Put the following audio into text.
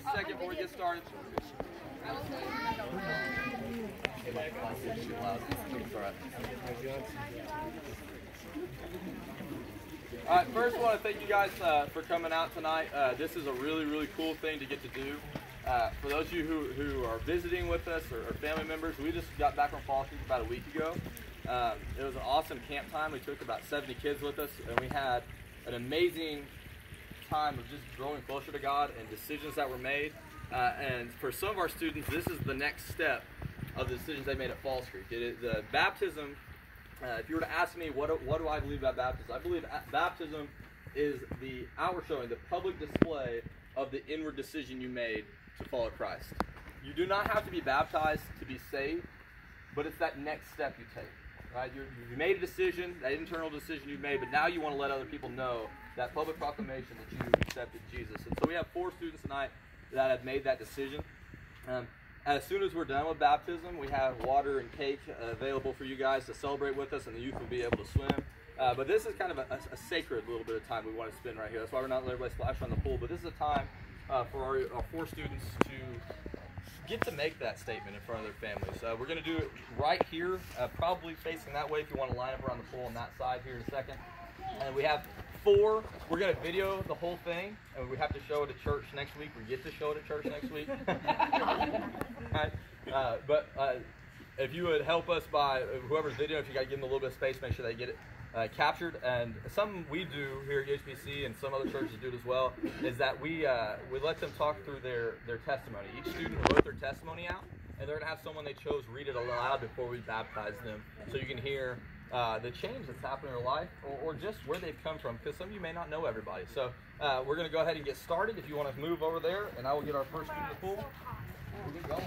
a second before we get started. All right, first I want to thank you guys for coming out tonight. This is a really cool thing to get to do. For those of you who are visiting with us or family members, we just got back from Fall Creek about a week ago. It was an awesome camp time. We took about 70 kids with us, and we had an amazing time of just growing closer to God and decisions that were made. And for some of our students, this is the next step of the decisions they made at Falls Creek. It is the baptism. If you were to ask me what do I believe about baptism, I believe baptism is the outward showing, the public display of the inward decision you made to follow Christ. You do not have to be baptized to be saved, but it's that next step you take. Right? You made a decision, that internal decision you made, but now you want to let other people know that public proclamation that you accepted Jesus. And so we have 4 students tonight that have made that decision. As soon as we're done with baptism, we have water and cake available for you guys to celebrate with us, and the youth will be able to swim. But this is kind of a sacred little bit of time we want to spend right here. That's why we're not letting everybody splash on the pool. But this is a time for our 4 students to get to make that statement in front of their families. We're going to do it right here, probably facing that way if you want to line up around the pool on that side here in a second. And we have 4. We're going to video the whole thing, and we have to show it at church next week. We get to show it at church next week. Right. But if you would help us by whoever's video, if you got to give them a little bit of space, make sure they get it captured. And something we do here at UHBC, and some other churches do it as well, is that we let them talk through their testimony. Each student wrote their testimony out, and they're going to have someone they chose read it aloud before we baptize them, so you can hear the change that's happened in their life, or just where they've come from, because some of you may not know everybody. So we're going to go ahead and get started. If you want to move over there, and I will get our first student in the pool. We'll get going.